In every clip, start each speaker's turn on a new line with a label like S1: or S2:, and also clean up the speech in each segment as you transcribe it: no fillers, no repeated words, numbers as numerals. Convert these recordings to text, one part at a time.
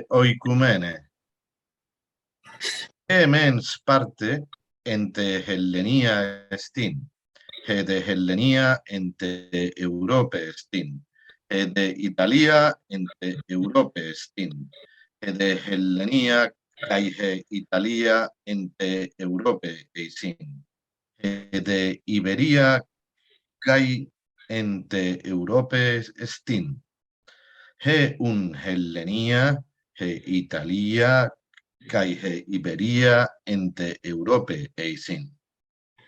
S1: Oikumene. Mens parte ente Hellenia estin. De Hellenia ente Europe estin. De Italia ente Europe estin. De Hellenia kai Italia ente Europe eisin. De Iberia kai ente Europe estin. He un Hellenia, he Italia, kai he Iberia ente Europe eisin.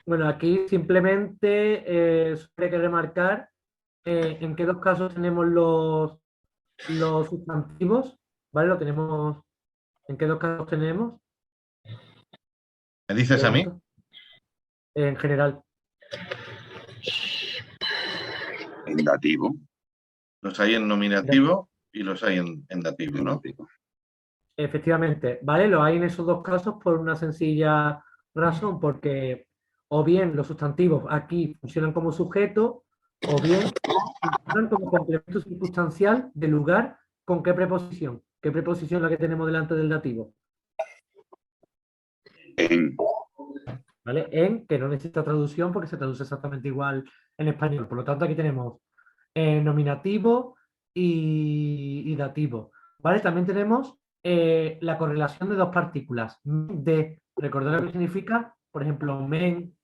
S2: Bueno, aquí simplemente hay que remarcar en qué dos casos tenemos los sustantivos, ¿vale? Lo tenemos, ¿en qué dos casos tenemos?
S1: ¿Me dices a mí?
S2: Pregunto. En general.
S3: En dativo.
S1: Los hay en nominativo y los hay en dativo, ¿no?
S2: Efectivamente, ¿vale? Lo hay en esos dos casos por una sencilla razón, porque o bien los sustantivos aquí funcionan como sujeto, o bien funcionan como complemento circunstancial de lugar con qué preposición. ¿Qué preposición es la que tenemos delante del dativo?
S3: En.
S2: ¿Vale? En, que no necesita traducción porque se traduce exactamente igual en español. Por lo tanto, aquí tenemos nominativo y dativo. ¿Vale? También tenemos la correlación de dos partículas. De, recordad lo que significa, por ejemplo, men.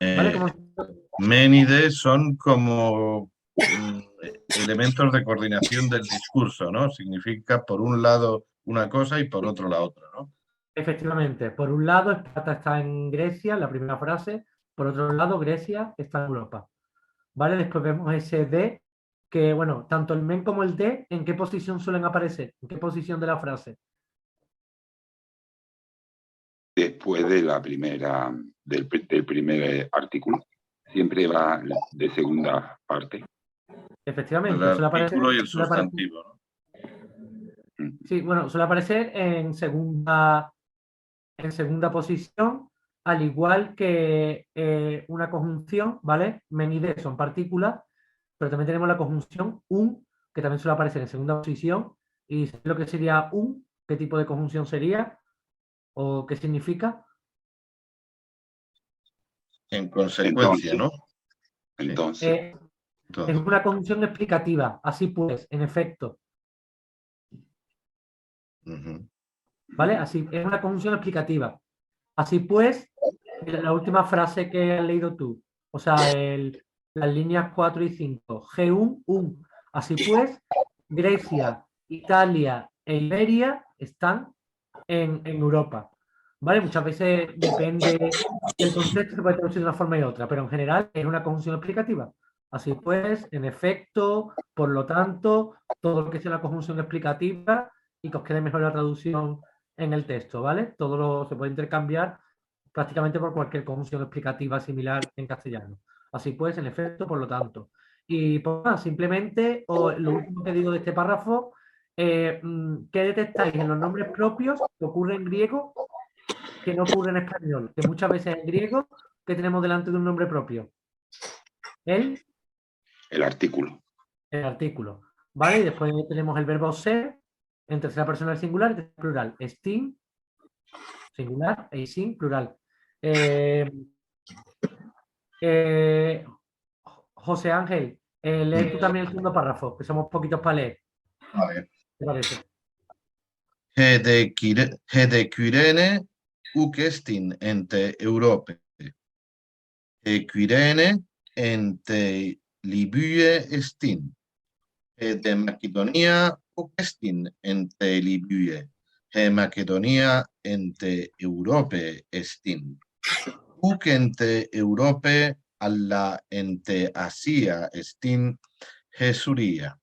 S2: ¿Vale?
S1: Men y de son como elementos de coordinación del discurso, ¿no? Significa por un lado una cosa y por otro la otra, ¿no?
S2: Efectivamente. Por un lado, Esparta está en Grecia, la primera frase. Por otro lado, Grecia está en Europa. ¿Vale? Después vemos ese de, que, bueno, tanto el men como el de, ¿en qué posición suelen aparecer? ¿En qué posición de la frase?
S3: Después de la primera, del primer artículo. Siempre va de segunda parte.
S2: Efectivamente.
S1: El artículo y el sustantivo, ¿no?
S2: Sí, bueno, suele aparecer en segunda posición, al igual que una conjunción, ¿vale? Men y de son partículas, pero también tenemos la conjunción un, que también suele aparecer en segunda posición. ¿Y lo que sería un? ¿Qué tipo de conjunción sería? ¿O qué significa?
S1: En consecuencia, ¿no?
S3: Entonces.
S2: Es una conjunción explicativa. Así pues, en efecto. ¿Vale? Así, es una conjunción explicativa. Así pues, la última frase que has leído tú, o sea, las líneas 4 y 5, G1, un. Así pues, Grecia, Italia e Iberia están en Europa. ¿Vale? Muchas veces depende del contexto, se puede traducir de una forma y otra, pero en general es una conjunción explicativa. Así pues, en efecto, por lo tanto, todo lo que sea la conjunción explicativa y que os quede mejor la traducción en el texto, ¿vale? Se puede intercambiar prácticamente por cualquier conjunción explicativa similar en castellano. Así pues, en efecto, por lo tanto. Y pues nada, simplemente, lo último que digo de este párrafo, ¿qué detectáis en los nombres propios que ocurre en griego que no ocurre en español? Que muchas veces en griego, ¿qué tenemos delante de un nombre propio? El
S3: artículo.
S2: El artículo. ¿Vale? Y después tenemos el verbo ser en tercera persona del singular y plural. Estin, singular, e sin, plural. José Ángel, lee tú también el segundo párrafo, que somos poquitos para leer.
S1: Vale.
S2: ¿Te parece?
S1: Hede Quirene ucestin ente Europe. Quirene ente Libye estin. De Macedonia ucestin ente Libye. Macedonia ente Europe estin. Uc ente Europe alla ente Asia estin Jesuria.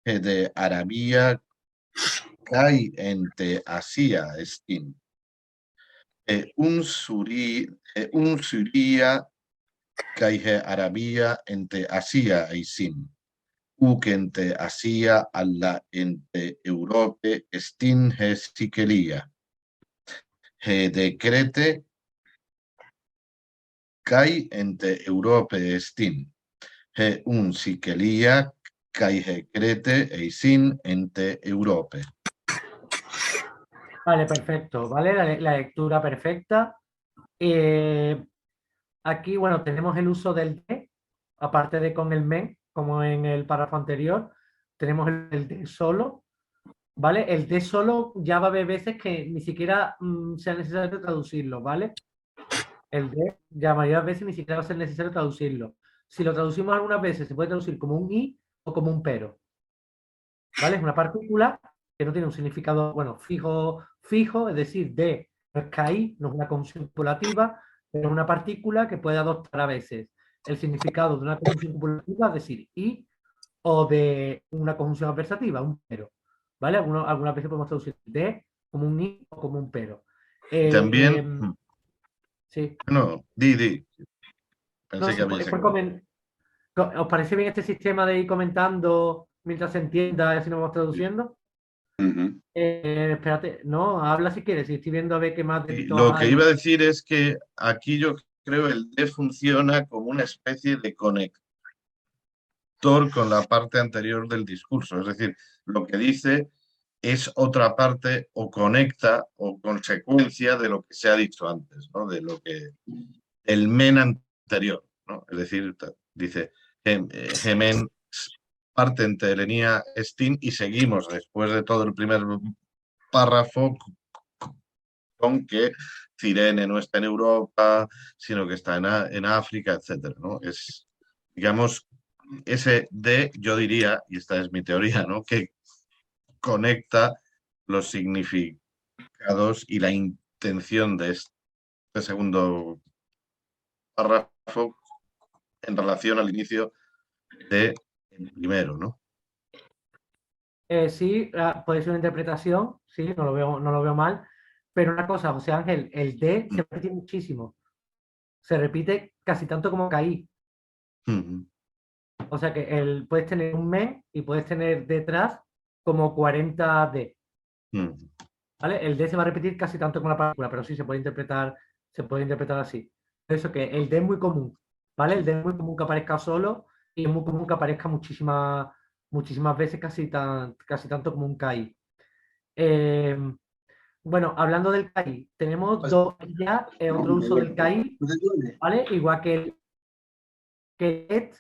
S1: De Arabia kai ente Asia estin. Un suria kai Arabia ente Asia eisin. Uc ente Asia alla ente Europe estin Sikelia. De Crete kai ente Europe estin. He un sikelia kai he crete eisin ente Europe.
S2: Vale, perfecto. Vale, la lectura perfecta. Aquí, bueno, tenemos el uso del de, aparte de con el men, como en el párrafo anterior, tenemos el de solo, ¿vale? El de solo ya va a haber veces que ni siquiera sea necesario traducirlo, ¿vale? El de, ya la mayoría de veces ni siquiera va a ser necesario traducirlo. Si lo traducimos algunas veces, se puede traducir como un i o como un pero, ¿vale? Es una partícula que no tiene un significado, bueno, fijo, es decir, de no es KI, no es una conjunción copulativa, pero es una partícula que puede adoptar a veces el significado de una conjunción copulativa, es decir, i, o de una conjunción adversativa, un pero, ¿vale? Algunas veces podemos traducir de como un i o como un pero.
S1: También,
S2: Sí.
S1: no, di.
S2: No,
S1: Pensé que habías
S2: por
S1: acabado.
S2: ¿Os parece bien este sistema de ir comentando mientras se entienda y así nos vamos traduciendo?
S3: Ujú.
S2: Espérate, no, habla si quieres, y estoy viendo a ver qué más
S1: Y
S2: delitos
S1: lo que
S2: hay.
S1: iba a decir es que aquí yo creo el de funciona como una especie de conector con la parte anterior del discurso. Es decir, lo que dice es otra parte o conecta o consecuencia de lo que se ha dicho antes, ¿no? De lo que el men anterior, ¿no? Es decir, dice gemen parte entelenía estin y seguimos después de todo el primer párrafo con que Cirene no está en Europa, sino que está en África, etcétera, ¿no? Es, digamos, ese de, yo diría, y esta es mi teoría, ¿no? Que conecta los significados y la intención de este segundo párrafo en relación al inicio del primero, ¿no?
S2: Sí, puede ser una interpretación, sí, no lo veo mal, pero una cosa, José Ángel, el de se repite muchísimo, se repite casi tanto como caí.
S1: Uh-huh.
S2: O sea que puedes tener un men y puedes tener detrás como 40 D.
S1: Uh-huh.
S2: ¿Vale? El D se va a repetir casi tanto como la partícula, pero sí se puede interpretar así. Eso que el D es muy común, ¿vale? El D es muy común que aparezca solo y es muy común que aparezca muchísimas veces, casi tanto como un KI. Bueno, hablando del KI, tenemos ya otro uso del KI, ¿vale? Igual que et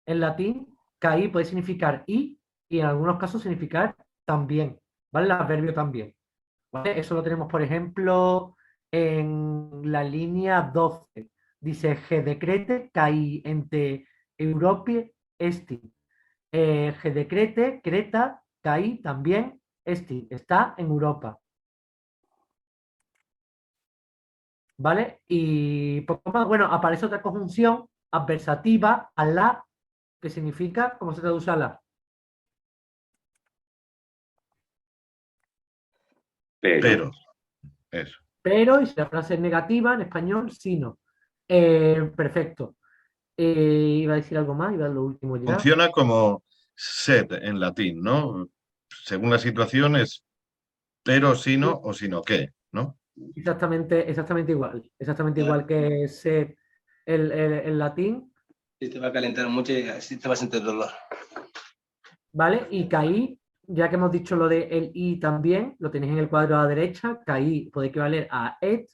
S2: en latín, KI puede significar y en algunos casos significar también, ¿vale? El adverbio también. ¿Vale? Eso lo tenemos, por ejemplo, en la línea 12. Dice, G decrete caí ente Europe esti. G decrete, Creta, caí también esti. Está en Europa. ¿Vale? Y poco más, bueno, aparece otra conjunción adversativa a la, que significa, ¿cómo se traduce a la?
S1: Pero, eso.
S2: Pero, y si la frase es negativa, en español, sino. Perfecto. Iba a decir algo más, iba a lo último ya.
S1: Funciona como sed en latín, ¿no? Según la situación es pero, sino o sino que, ¿no?
S2: Exactamente igual que sed el latín,
S4: Sí, te va a calentar mucho y así te vas a sentir dolor.
S2: ¿vale? Y caí, ya que hemos dicho lo de el i también, lo tenéis en el cuadro a la derecha, caí puede equivaler a et,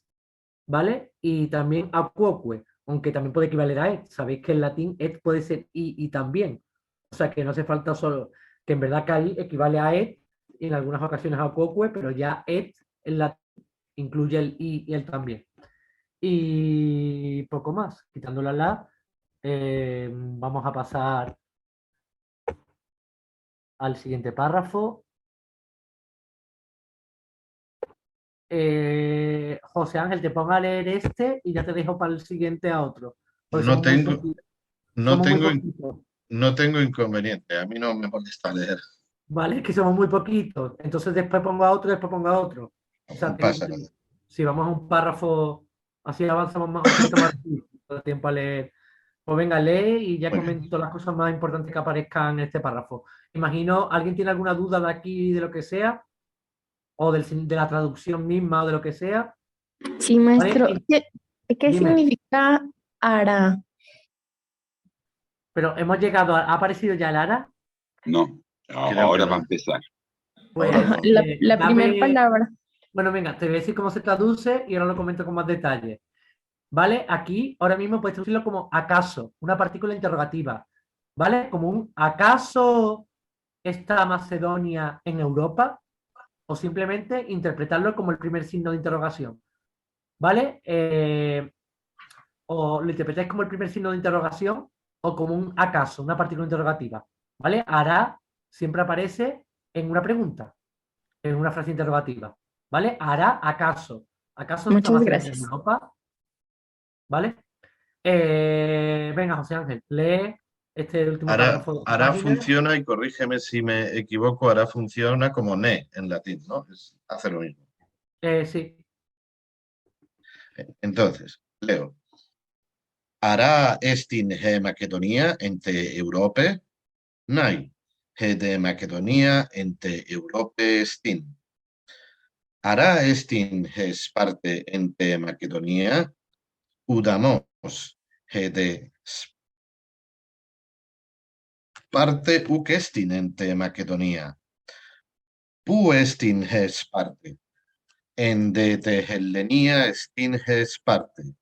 S2: ¿vale? Y también a quoque, aunque también puede equivaler a et. Sabéis que en latín et puede ser y también. O sea que no hace falta solo, que en verdad caí equivale a et, y en algunas ocasiones a quoque, pero ya et en latín incluye el i y el también. Y poco más, quitando la, vamos a pasar al siguiente párrafo. José Ángel, te pongo a leer este y ya te dejo para el siguiente a otro.
S1: No tengo, no tengo,
S2: poquitos,
S1: no tengo inconveniente, a mí no me molesta leer.
S2: ¿vale? Es que somos muy poquitos. Entonces después pongo a otro, después pongo a otro. O sea,
S1: No pasa nada.
S2: si vamos a un párrafo, así avanzamos un poquito más rápido, tiempo a leer. Pues venga, lee y ya
S1: Muy bien.
S2: comento las cosas más importantes que aparezcan en este párrafo. Imagino, ¿alguien tiene alguna duda de aquí, de lo que sea? O de la traducción misma o de lo que sea.
S5: Sí, maestro.
S2: ¿Vale?
S5: ¿Qué
S2: Dime.
S5: significa hará?
S2: Pero hemos llegado ¿ha aparecido ya el ara?
S3: No,
S1: Creo
S3: ahora
S1: que
S3: va a
S1: no.
S3: empezar.
S2: Pues
S1: Ahora no.
S5: La primera palabra.
S2: bueno, venga, te voy a decir cómo se traduce y ahora lo comento con más detalle. ¿Vale? Aquí, ahora mismo puedes traducirlo como acaso, una partícula interrogativa. ¿Vale? Como un ¿acaso está Macedonia en Europa? O simplemente interpretarlo como el primer signo de interrogación. ¿Vale? O lo interpretáis como el primer signo de interrogación o como un acaso, una partícula interrogativa. ¿Vale? Hará siempre aparece en una pregunta, en una frase interrogativa. ¿Vale? Hará acaso. ¿Acaso está
S5: Muchas
S2: Macedonia en
S5: gracias.
S2: Europa? ¿Vale? Venga, José Ángel, lee este último párrafo de la
S1: Hará
S2: página.
S1: funciona, y corrígeme si me equivoco, hará funciona como ne en latín, ¿no? Hace lo mismo.
S2: Sí.
S1: Entonces, leo. Hará estin he Macedonia ente Europe? Nai, he de Macedonia ente Europe estin. Hará estin he Sparte ente Macedonia? Udamos he de Sparte uc estin ente Macedonia. Pu estin he Sparte. En de Hellenia estin he Sparte.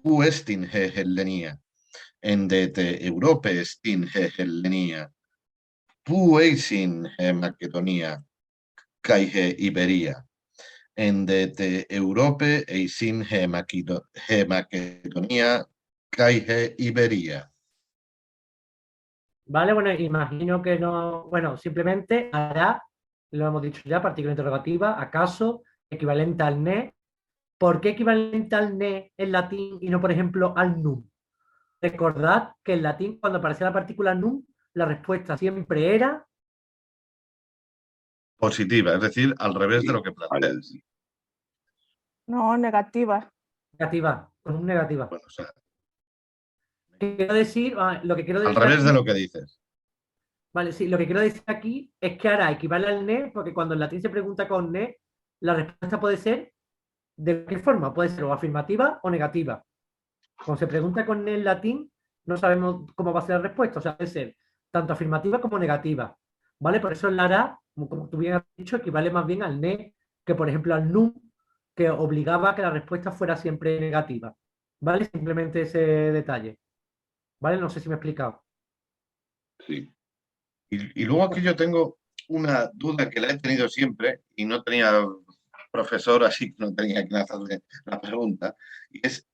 S1: Pu estin he Hellenia. En de Europe estin he Hellenia. Pu eisin he Macedonia. Kai he Iberia. En de Europe eisin he Macedonia. Kai he Iberia.
S2: Vale, bueno, imagino que no. Bueno, simplemente hará, lo hemos dicho ya, partícula interrogativa, acaso, equivalente al ne. ¿Por qué equivalente al ne en latín y no, por ejemplo, al num? Recordad que en latín, cuando aparecía la partícula num, la respuesta siempre era
S1: Positiva, es decir, al revés de lo que planteas.
S5: No, negativa.
S2: negativa, con un negativa.
S1: Bueno, o sea,
S2: Quiero decir, lo que quiero
S1: al
S2: decir
S1: revés
S2: aquí,
S1: de lo que dices.
S2: vale, sí, lo que quiero decir aquí es que hará equivale al ne, porque cuando en latín se pregunta con ne, la respuesta puede ser de qué forma, puede ser o afirmativa o negativa. Cuando se pregunta con ne en latín, no sabemos cómo va a ser la respuesta, o sea, puede ser tanto afirmativa como negativa, ¿vale? Por eso el hará, como tú bien has dicho, equivale más bien al ne que, por ejemplo, al num, que obligaba a que la respuesta fuera siempre negativa, ¿vale? Simplemente ese detalle, ¿vale? No sé si me he explicado.
S3: Sí.
S1: Y luego aquí yo tengo una duda que la he tenido siempre y no tenía profesor, así que no tenía que hacerle la pregunta. Y es,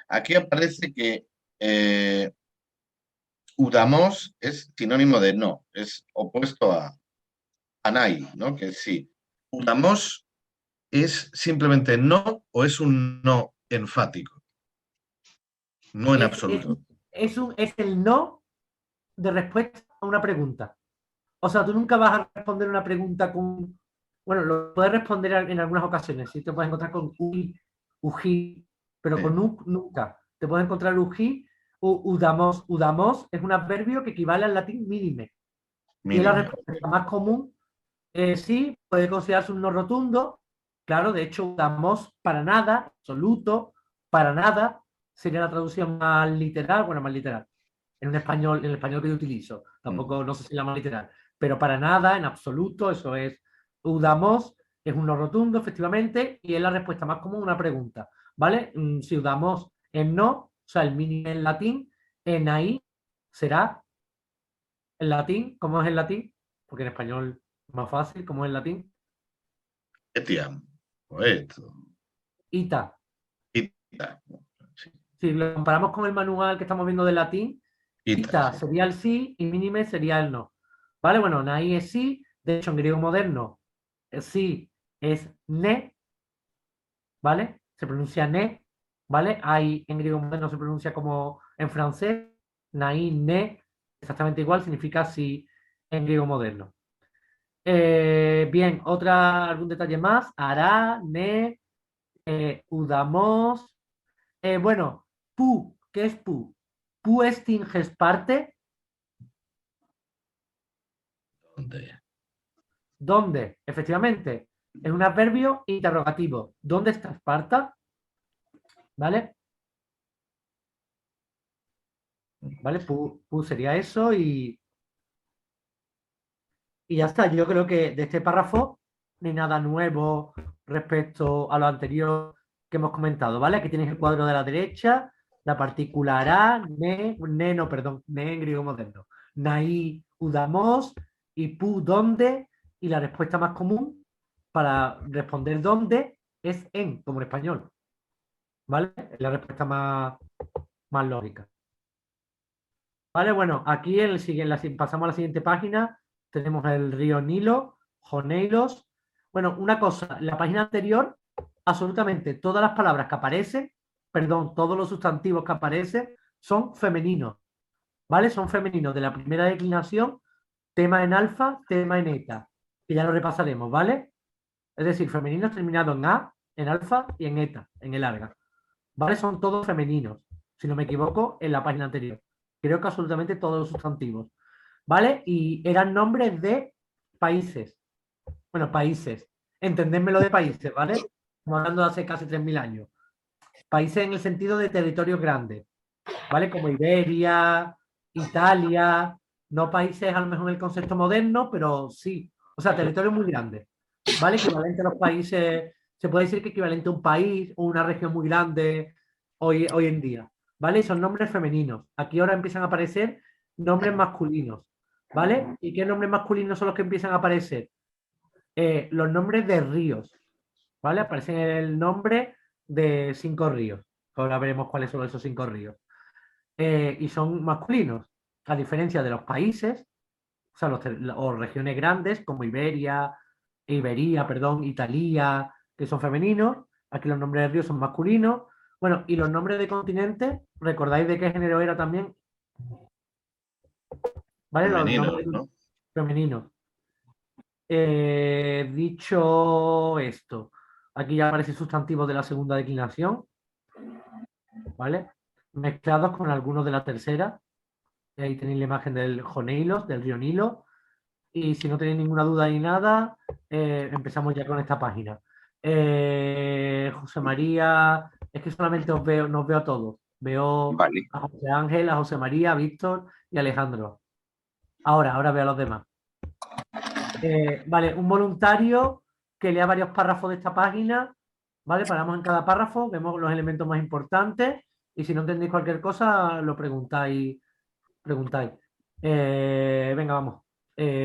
S1: aquí aparece que udamos es sinónimo de no, es opuesto a anai, ¿no? Que sí. ¿Udamos es simplemente no o es un no enfático? No en absoluto.
S2: Es el no de respuesta a una pregunta. O sea, tú nunca vas a responder una pregunta con... Bueno, lo puedes responder en algunas ocasiones. Sí, te puedes encontrar con uji, uji, pero
S1: Sí.
S2: con nunca. Te puedes encontrar uji, udamos. Udamos es un adverbio que equivale al latín mínime. Y es la
S1: Mínimo.
S2: respuesta más común. Sí, puede considerarse un no rotundo. Claro, de hecho, udamos para nada, absoluto, para nada. Sería la traducción más literal, bueno, más literal. En el español que yo utilizo. Tampoco, no sé si la más literal. Pero para nada, en absoluto, eso es udamos, es un no rotundo, efectivamente, y es la respuesta más común a una pregunta, ¿vale? Si udamos en no, o sea, el mínimo en latín, en ahí será en latín, ¿cómo es en latín? Porque en español es más fácil, ¿cómo es en latín?
S1: Etiam. O esto.
S2: Ita.
S1: Ita. Sí.
S2: Si lo comparamos con el manual que estamos viendo de latín, ita
S1: Sí.
S2: sería el sí y mínime sería el no. ¿Vale? Bueno, nai es sí, de hecho en griego moderno sí es ne, ¿vale? Se pronuncia ne, ¿vale? Hay en griego moderno se pronuncia como en francés, nai, ne, exactamente igual, significa sí en griego moderno. Bien, algún detalle más, hará, ne, udamos. Bueno, pu, ¿qué es pu? Pu estinges parte.
S1: ¿Dónde?
S2: ¿Dónde? Efectivamente, es un adverbio interrogativo. ¿Dónde está Esparta? ¿Vale? ¿Vale? Pu sería eso y ya está. Yo creo que de este párrafo no hay nada nuevo respecto a lo anterior que hemos comentado, ¿vale? Aquí tenéis el cuadro de la derecha, la partícula hará, no, perdón, ne en griego moderno, naí, udamos y pu, dónde, y la respuesta más común para responder dónde es en, como en español, ¿vale? Es la respuesta más lógica. Vale, bueno, aquí pasamos a la siguiente página, tenemos el río Nilo, Joneilos. Bueno, una cosa, en la página anterior, absolutamente todas las palabras que aparecen, perdón, todos los sustantivos que aparecen son femeninos, ¿vale? Son femeninos de la primera declinación, tema en alfa, tema en eta, que ya lo repasaremos, ¿vale? Es decir, femeninos terminados en A, en alfa y en eta, en el larga. ¿Vale? Son todos femeninos, si no me equivoco, en la página anterior. Creo que absolutamente todos los sustantivos. ¿Vale? Y eran nombres de países. Bueno, países. Entendédmelo de países, ¿vale? Estamos hablando de hace casi 3.000 años. Países en el sentido de territorios grandes, ¿vale? Como Iberia, Italia, no países a lo mejor en el concepto moderno, pero sí. O sea, territorios muy grandes, ¿vale? Equivalente a los países, se puede decir que equivalente a un país o una región muy grande hoy en día, ¿vale? Son nombres femeninos. Aquí ahora empiezan a aparecer nombres masculinos, ¿vale? ¿Y qué nombres masculinos son los que empiezan a aparecer? Los nombres de ríos, ¿vale? Aparecen el nombre de 5 ríos. Ahora veremos cuáles son esos 5 ríos. Y son masculinos, a diferencia de los países, o sea, o regiones grandes como Iberia, perdón, Italia, que son femeninos. Aquí los nombres de ríos son masculinos. Bueno, y los nombres de continentes, ¿recordáis de qué género era también? ¿Vale?
S1: Femenino,
S2: los nombres
S1: ¿no?
S2: femeninos. Dicho esto, aquí ya aparece sustantivo de la segunda declinación, ¿vale? Mezclados con algunos de la tercera. Ahí tenéis la imagen del Joneilos, del río Nilo. Y si no tenéis ninguna duda ni nada, empezamos ya con esta página. José María, es que solamente nos veo a todos. Veo
S3: Vale.
S2: a José Ángel, a José María, a Víctor y a Alejandro. Ahora veo a los demás. Vale, un voluntario que lea varios párrafos de esta página, ¿vale? Paramos en cada párrafo, vemos los elementos más importantes y si no entendéis cualquier cosa, lo preguntáis. Venga, vamos.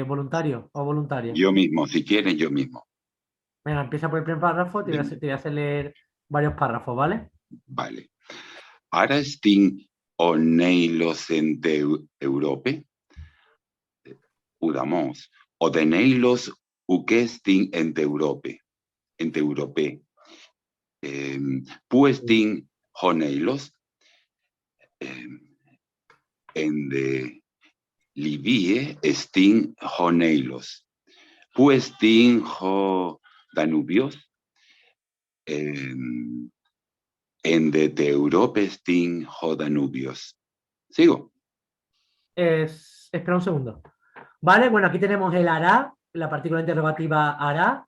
S2: Voluntario o voluntaria.
S3: Yo mismo, si quieres, yo mismo.
S2: Venga, empieza por el primer párrafo, te voy a hacer leer varios párrafos, ¿vale?
S3: Vale. Ara estin oneilos en Europe, udamos, odeneilos ukestin en Europe, puestin honeilos, en de Libie estin honeilos, puestin ho Danubios, en de Europe estin ho Danubios. ¿Sigo?
S2: Espera un segundo. Vale, bueno, aquí tenemos el hará, la partícula interrogativa hará.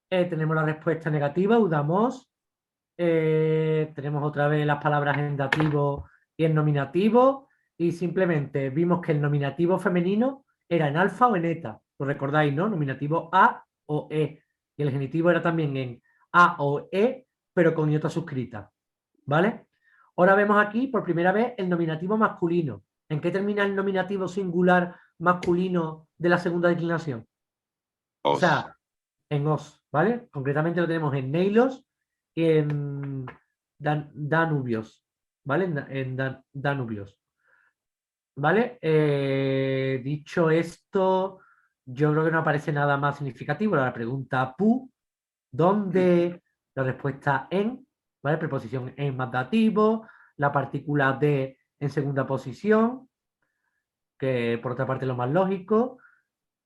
S2: Tenemos la respuesta negativa, udamos. Tenemos otra vez las palabras en dativo y en nominativo. Y simplemente vimos que el nominativo femenino era en alfa o en eta. Lo recordáis, ¿no? Nominativo A o E. Y el genitivo era también en A o E, pero con iota suscrita. ¿Vale? Ahora vemos aquí por primera vez el nominativo masculino. ¿En qué termina el nominativo singular masculino de la segunda declinación?
S3: Os.
S2: O sea, en os, ¿vale? Concretamente lo tenemos en Neilos y en Danubios, ¿vale? En Danubios, ¿vale? Dicho esto, yo creo que no aparece nada más significativo. La pregunta pu, ¿dónde? La respuesta en, ¿vale? Preposición en más dativo, la partícula de en segunda posición, que por otra parte es lo más lógico,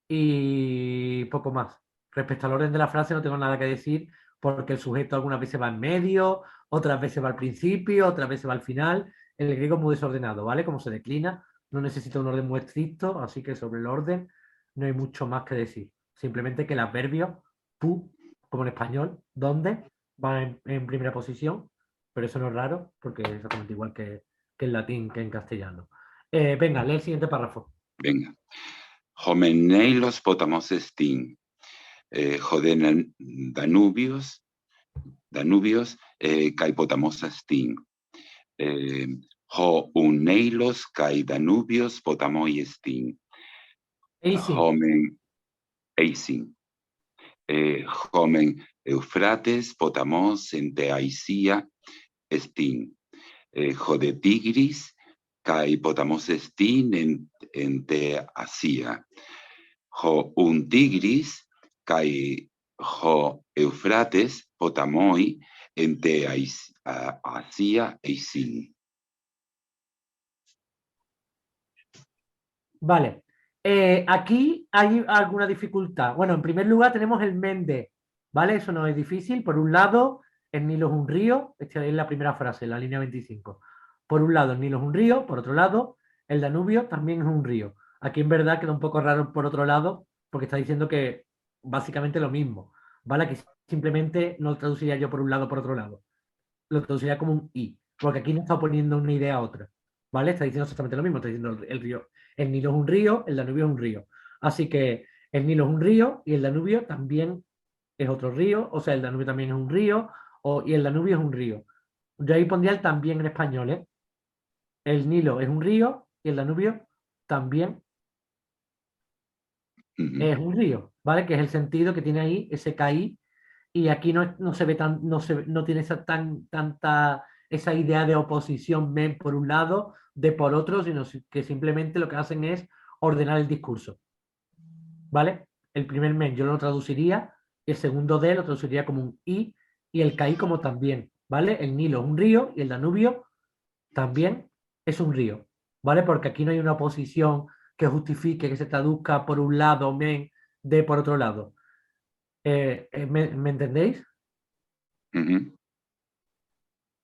S2: y poco más. Respecto al orden de la frase no tengo nada que decir porque el sujeto algunas veces va en medio, otras veces va al principio, otras veces va al final. El griego es muy desordenado, ¿vale? Como se declina, no necesita un orden muy estricto, así que sobre el orden no hay mucho más que decir. Simplemente que el adverbio pu, como en español, donde, va en primera posición, pero eso no es raro porque es exactamente igual que en latín que en castellano. Venga, lee el siguiente párrafo.
S3: Venga. Homeneilos potamos estin. Joden Danubios kai potamos estin. Ho uneilos kai Danubios potamoi estin.
S2: Eisin.
S3: Homen Eisin. Homen Eufrates potamos ente Aisia estin. Jode Tigris kai potamos estin ente Asia. Ho un Tigris kai ho Eufrates potamoi ente Asia eisin.
S2: Vale. Aquí hay alguna dificultad. Bueno, en primer lugar tenemos el Mende, ¿vale? Eso no es difícil. Por un lado, el Nilo es un río. Esta es la primera frase, la línea 25. Por un lado, el Nilo es un río. Por otro lado, el Danubio también es un río. Aquí en verdad queda un poco raro por otro lado, porque está diciendo que básicamente lo mismo, ¿vale? Que simplemente no lo traduciría yo por un lado por otro lado. Lo traduciría como un i, porque aquí no está poniendo una idea a otra, ¿vale? Está diciendo exactamente lo mismo, está diciendo el río. El Nilo es un río, el Danubio es un río. Así que el Nilo es un río y el Danubio también es otro río, o sea, el Danubio también es un río, y el Danubio es un río. Yo ahí pondría el también en español, ¿eh? El Nilo es un río y el Danubio también es un río, ¿vale? Que es el sentido que tiene ahí ese KI, y aquí no se ve no tiene tanta esa idea de oposición men por un lado, de por otro, sino que simplemente lo que hacen es ordenar el discurso, ¿vale? El primer men yo lo traduciría, el segundo de lo traduciría como un i, y el KI como también, ¿vale? El Nilo es un río y el Danubio también es un río, ¿vale? Porque aquí no hay una oposición que justifique que se traduzca por un lado men de por otro lado. ¿Me entendéis?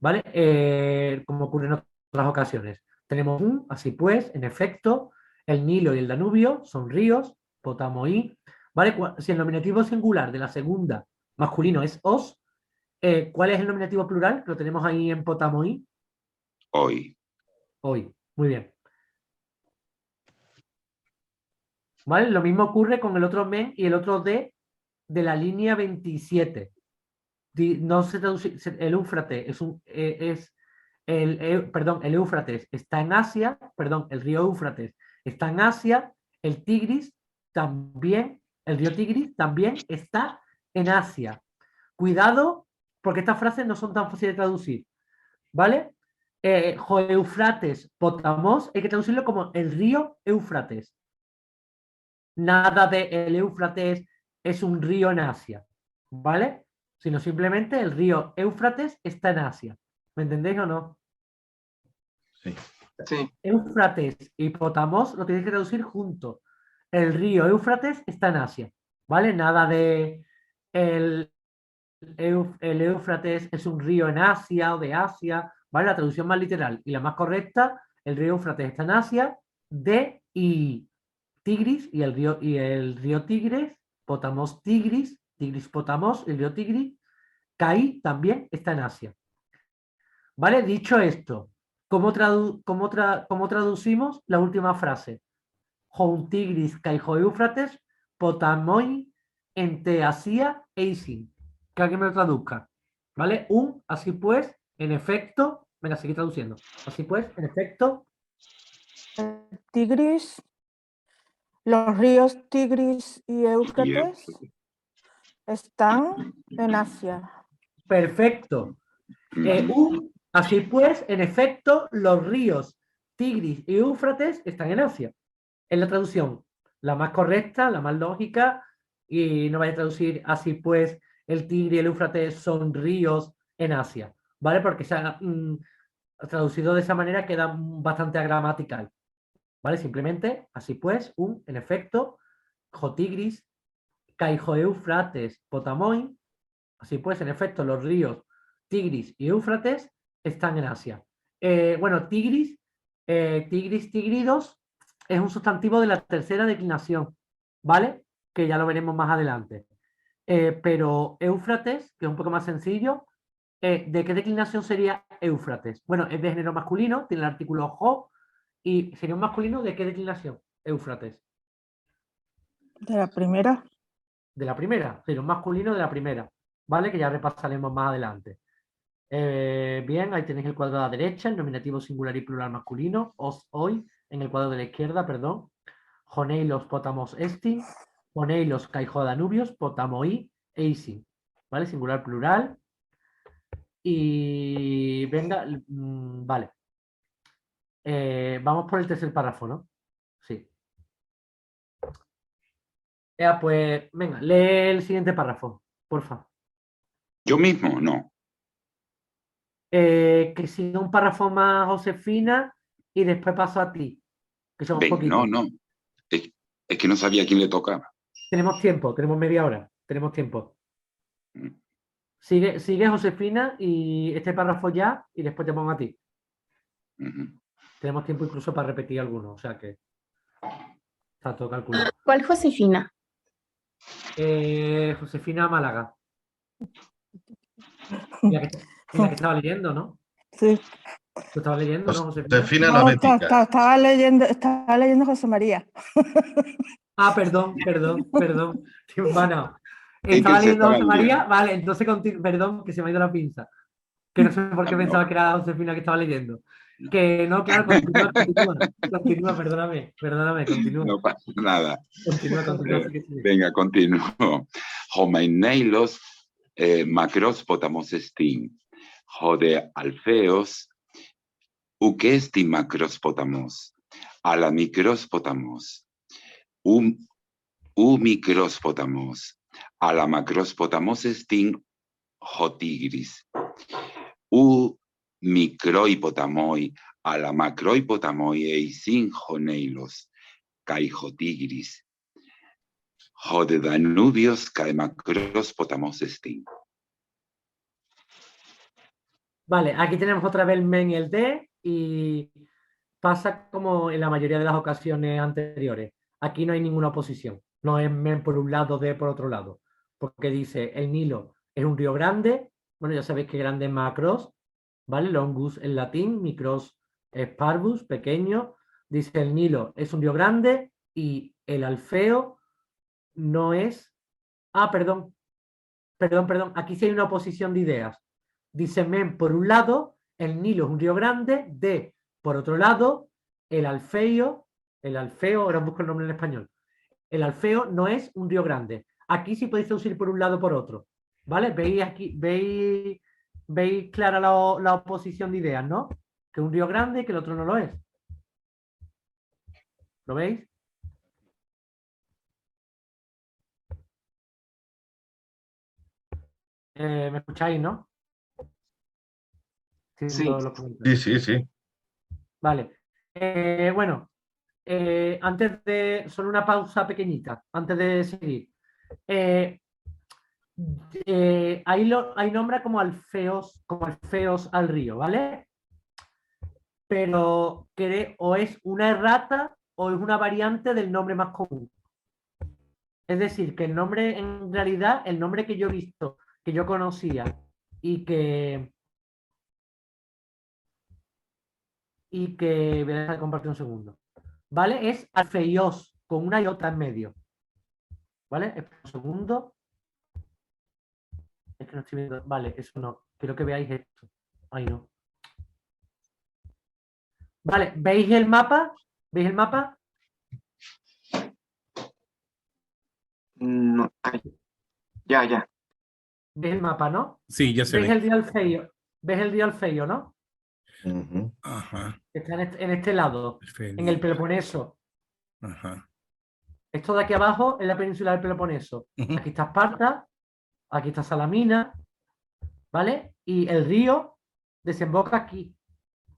S2: ¿Vale? Como ocurre en otras ocasiones. Tenemos un, así pues, en efecto, el Nilo y el Danubio son ríos, potamoí, ¿vale? Si el nominativo singular de la segunda masculino es os, ¿cuál es el nominativo plural? Lo tenemos ahí en potamoí.
S3: Hoy.
S2: Hoy, muy bien. ¿Vale? Lo mismo ocurre con el otro men y el otro de la línea 27. No se traduce, el Éufrates el Éufrates está en Asia, perdón, el río Éufrates está en Asia, el Tigris también, el río Tigris también está en Asia. Cuidado, porque estas frases no son tan fáciles de traducir, ¿vale? Eufrates, Potamos, hay que traducirlo como el río Éufrates. Nada de el Éufrates es un río en Asia, ¿vale? Sino simplemente el río Éufrates está en Asia. ¿Me entendéis o no?
S1: Sí.
S4: Sí.
S2: Éufrates y Potamos lo tenéis que traducir juntos. El río Éufrates está en Asia, ¿vale? Nada de el Éufrates es un río en Asia o de Asia, ¿vale? La traducción más literal y la más correcta, el río Éufrates está en Asia, de y Tigris y el río Tigris, Potamos Tigris, Tigris Potamos, el río Tigris, Kai también está en Asia. ¿Vale? Dicho esto, ¿cómo traducimos la última frase? Joun Tigris Kai Jo Éufrates, Potamoi, Ente Asia, Eisin. Que alguien me lo traduzca. ¿Vale? Así pues, en efecto, venga, seguir traduciendo. Así pues, en efecto.
S5: Tigris, los ríos Tigris y Éufrates están en Asia.
S2: Perfecto. Así pues, en efecto, los ríos Tigris y Éufrates están en Asia. Es la traducción la más correcta, la más lógica, y no vaya a traducir así pues el Tigris y el Éufrates son ríos en Asia, ¿vale? Porque se ha traducido de esa manera queda bastante gramatical, ¿vale? Simplemente, así pues, en efecto, Jo Tigris, Kai Jo Éufrates, Potamoi, así pues, en efecto, los ríos Tigris y Éufrates están en Asia. Bueno, Tigris, Tigridos, es un sustantivo de la tercera declinación, ¿vale? Que ya lo veremos más adelante. Pero Éufrates, que es un poco más sencillo, ¿de qué declinación sería Éufrates? Bueno, es de género masculino, tiene el artículo jo, ¿Y sería un masculino de qué declinación? Éufrates.
S5: De la primera.
S2: De la primera, sería un masculino de la primera, ¿vale? Que ya repasaremos más adelante. Bien, ahí tenéis el cuadro de la derecha, el nominativo singular y plural masculino, os, hoy, en el cuadro de la izquierda, perdón, Joneilos, potamos, estin, Joneilos, caijo danubios, potamo-i, eisin, ¿vale? Singular, plural. Y venga, vale. Vamos por el tercer párrafo, ¿no? Sí. Pues, venga, lee el siguiente párrafo, porfa.
S3: Yo mismo, no.
S2: Que siga un párrafo más, Josefina, y después paso a ti, que somos
S3: Venga,
S2: poquitos.
S3: no. Es que no sabía a quién le tocaba.
S2: Tenemos tiempo, tenemos media hora, tenemos tiempo.
S3: Mm.
S2: Sigue Josefina y este párrafo ya, y después te pongo a ti.
S3: Ujú.
S2: Tenemos tiempo incluso para repetir algunos, o sea que está todo calculado.
S6: ¿Cuál Josefina?
S2: Josefina Málaga. La que estaba leyendo, ¿no?
S5: Sí.
S2: Tú estabas leyendo, ¿no, Josefina?
S1: Josefina la
S5: No,
S1: bética.
S5: estaba leyendo José María.
S2: Ah, perdón. Bueno,
S3: ¿En qué
S2: estaba
S3: se
S2: leyendo
S3: estaba
S2: José María,
S3: leyendo?
S2: vale, entonces perdón, que se me ha ido la pinza. Que no sé por qué
S3: No.
S2: pensaba que era Josefina que estaba leyendo. Que no, claro, continúa, perdóname, continúa.
S3: No pasa nada.
S2: Continúa, sí.
S3: Venga, continúo. Homeineilos macróspotamos estin. Jode alfeos. Uquesti macróspotamos. Ala micróspotamos. U micróspotamos. Ala macróspotamos estin jotigris. U microhipotamoi a la macrohipotamoi eisin joneilos kai jotigris. Jode danubios kai macrospotamos estin.
S2: Vale, aquí tenemos otra vez el men y el de, y pasa como en la mayoría de las ocasiones anteriores. Aquí no hay ninguna oposición. No es men por un lado, de por otro lado. Porque dice, el Nilo es un río grande. Bueno, ya sabéis que grande es macros, ¿vale? Longus en latín, micros es parvus, pequeño. Dice, el Nilo es un río grande y el Alfeo no es... Ah, perdón. Aquí sí hay una oposición de ideas. Dice men, por un lado, el Nilo es un río grande, de, por otro lado, el Alfeo, ahora busco el nombre en español, el Alfeo no es un río grande. Aquí sí podéis traducir por un lado o por otro, ¿vale? ¿Veis aquí, veis clara la oposición de ideas, ¿no? Que un río grande y que el otro no lo es. ¿Lo veis? ¿Me escucháis, no?
S4: Sí.
S1: Sí.
S2: Vale. Bueno, antes de... Solo una pausa pequeñita, antes de seguir. Ahí nombra como alfeos al río, ¿vale? Pero o es una errata o es una variante del nombre más común. Es decir, que el nombre, en realidad, el nombre que yo he visto, que yo conocía y que voy a dejar de compartir un segundo, ¿vale? Es alfeios, con una iota en medio, ¿vale? Espera un segundo. Es que no estoy viendo. Vale, eso no. Quiero que veáis esto. Ahí no. Vale, ¿veis el mapa? ¿Veis el mapa?
S7: No, ya.
S2: ¿Veis el mapa, no?
S8: Sí, ya se
S2: ¿Veis
S8: ve.
S2: el río Alfeio? ¿Ves el río Alfeio, no?
S1: Ujú.
S8: Ajá.
S2: Está en este lado, en el Peloponeso.
S8: Ajá.
S2: Esto de aquí abajo es la península del Peloponeso.
S8: Ujú.
S2: Aquí está Esparta, aquí está Salamina, ¿vale? Y el río desemboca aquí.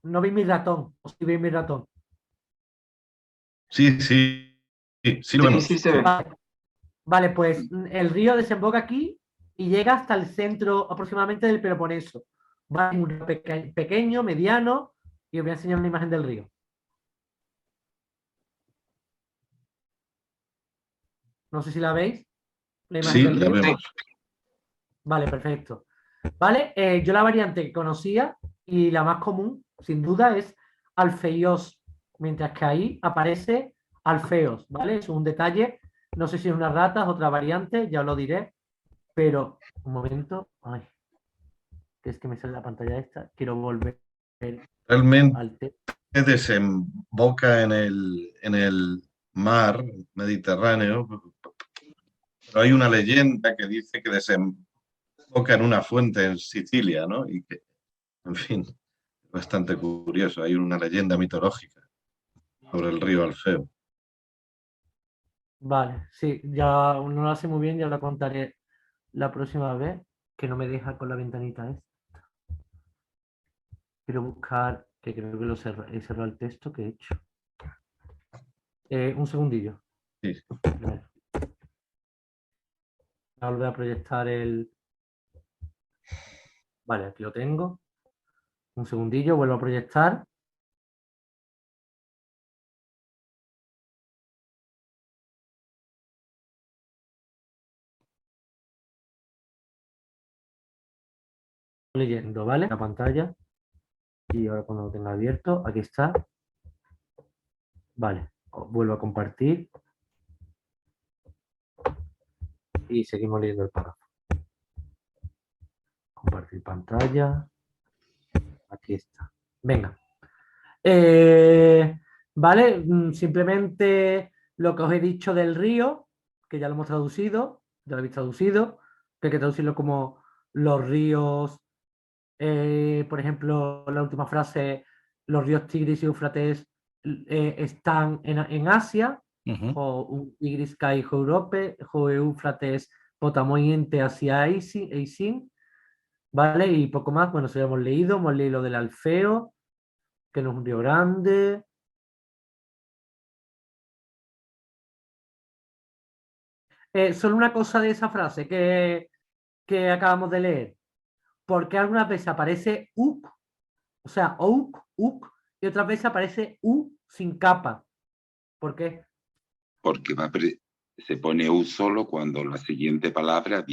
S2: No veis mi ratón, o si veis mi ratón.
S1: Sí, bueno.
S7: Sí se ve.
S2: Vale, pues el río desemboca aquí y llega hasta el centro aproximadamente del Peloponeso. Va en un río pequeño, mediano, y os voy a enseñar una imagen del río. No sé si la veis. La imagen
S1: Sí,
S2: del
S1: la
S2: río.
S1: vemos.
S2: Vale, perfecto. Vale, yo la variante que conocía y la más común, sin duda, es alfeios, mientras que ahí aparece Alfeos, ¿vale? Es un detalle, no sé si es una rata, es otra variante, ya os lo diré, pero un momento, ay, que es que me sale la pantalla esta, quiero volver
S1: Realmente
S2: al texto.
S1: desemboca en el mar Mediterráneo, pero hay una leyenda que dice que desemboca en una fuente en Sicilia, ¿no? Y que, en fin, es bastante curioso. Hay una leyenda mitológica sobre el río Alfeo.
S2: Vale, sí, ya no lo sé muy bien, ya lo contaré la próxima vez, que no me deja con la ventanita esta. Quiero buscar, que creo que he cerrado el texto que he hecho. Un segundillo.
S1: Sí.
S2: Vale. Voy a volver a proyectar el... Vale, aquí lo tengo. Un segundillo, vuelvo a proyectar. Leyendo, ¿vale? La pantalla. Y ahora cuando lo tenga abierto, aquí está. Vale, vuelvo a compartir. Y seguimos leyendo el párrafo. Compartir pantalla. Aquí está. Venga. Vale, simplemente lo que os he dicho del río, que ya lo hemos traducido, ya lo habéis traducido, que hay que traducirlo como los ríos, por ejemplo, la última frase, los ríos Tigris y Éufrates están en Asia, o un Tigris kai Europe, o Éufrates potamoyente hacia Eisin, ¿vale? Y poco más, bueno, eso ya hemos leído lo del Alfeo, que no es un río grande. Solo una cosa de esa frase que acabamos de leer. ¿Por qué algunas veces aparece uk, o sea, uk, y otras veces aparece u sin capa? ¿Por qué?
S3: Porque se pone U solo cuando la siguiente palabra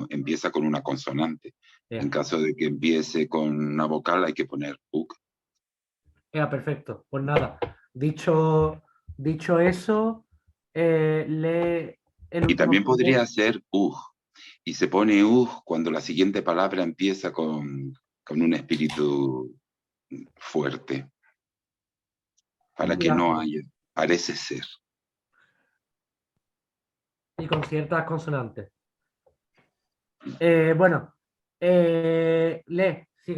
S3: empieza con una consonante. En caso de que empiece con una vocal hay que poner uk.
S2: Perfecto. Pues nada, dicho eso, lee el
S3: Y también
S2: último
S3: podría ser y se pone cuando la siguiente palabra empieza con un espíritu fuerte, para que no haya, parece ser.
S2: Y con ciertas consonantes. Bueno, sigue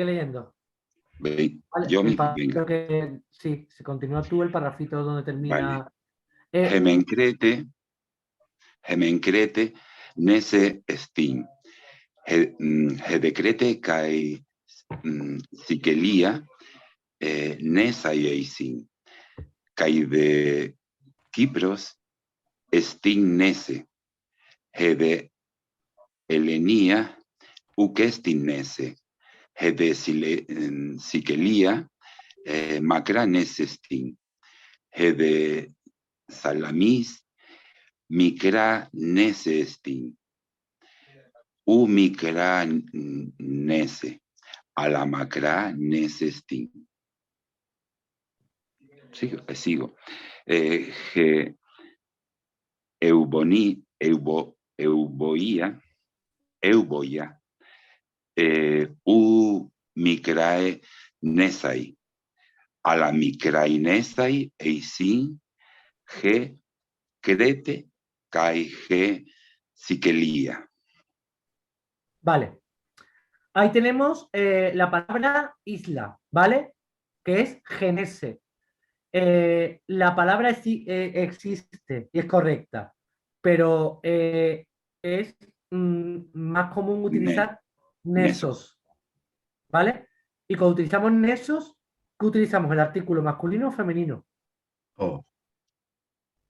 S2: leyendo.
S3: ¿Veis?
S2: Vale,
S3: Yo mismo, venga.
S2: creo que sí, se continúa tú el parrafito donde termina.
S3: Vale. Gemencrete, nese estin. Hedecrete kai siquelia, nesa y eisin. Kai de Kipros, estin nese. Hede Elenia, ukestin nese. Hede siquelia, macra nesestin. Hede salamis, micra nesestin. U micra nese. A la macra nesestin. Sigo. Euboia, u micrae nesai. A la micrae nesai, eisin, crete, kai siquelia.
S2: Vale. Ahí tenemos la palabra isla, ¿vale? Que es genese. La palabra existe y es correcta, pero es más común utilizar nesos, ¿vale? Y cuando utilizamos nesos, ¿qué utilizamos? ¿El artículo masculino o femenino?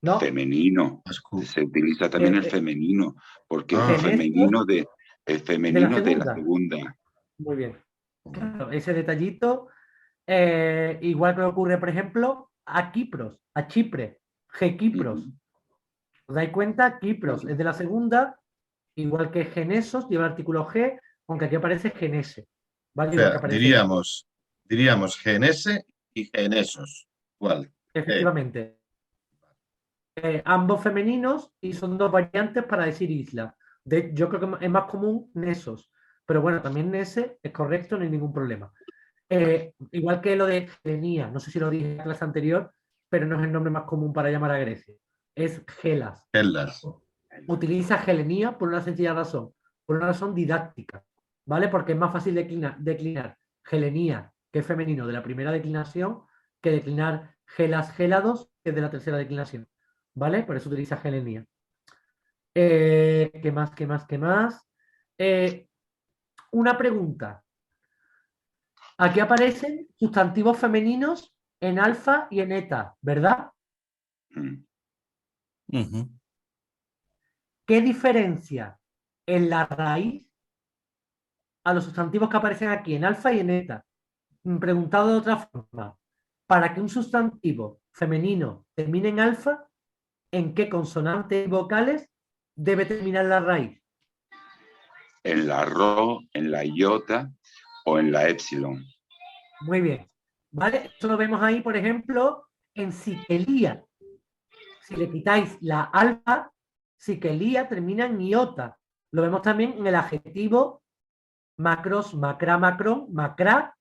S2: ¿No?
S3: Femenino. Se utiliza también el femenino, porque es el femenino de la segunda.
S2: Muy bien. Claro, ese detallito, igual que ocurre, por ejemplo, a Kipros, a Chipre, G-Kipros. ¿Os dais cuenta? Kipros es de la segunda, igual que Genesos, lleva el artículo G, aunque aquí aparece Genese. ¿Vale?
S1: O sea, diríamos Genese y Genesos. ¿Cuál?
S2: efectivamente. Ambos femeninos y son dos variantes para decir isla. Yo creo que es más común Nesos, pero bueno, también Nese es correcto, no hay ningún problema. Igual que lo de Helenia, no sé si lo dije en la clase anterior, pero no es el nombre más común para llamar a Grecia. Es Gelas.
S1: Hellas.
S2: Utiliza Helenia por una sencilla razón, por una razón didáctica, ¿vale? Porque es más fácil declinar Helenia, que es femenino, de la primera declinación, que declinar Gelas, Gélados, que es de la tercera declinación, ¿vale? Por eso utiliza Helenia. ¿Qué más, qué más, qué más? Una pregunta. Aquí aparecen sustantivos femeninos en alfa y en eta, ¿verdad?
S3: Mm.
S2: ¿Qué diferencia en la raíz a los sustantivos que aparecen aquí en alfa y en eta? Preguntado de otra forma, para que un sustantivo femenino termine en alfa, ¿en qué consonantes y vocales debe terminar la raíz?
S3: En la ro, en la iota o en la épsilon.
S2: Muy bien. ¿Vale? Esto lo vemos ahí, por ejemplo, en Siquelía. Si le quitáis la alfa, Siquelía termina en iota. Lo vemos también en el adjetivo macros, macra, macrón, macra,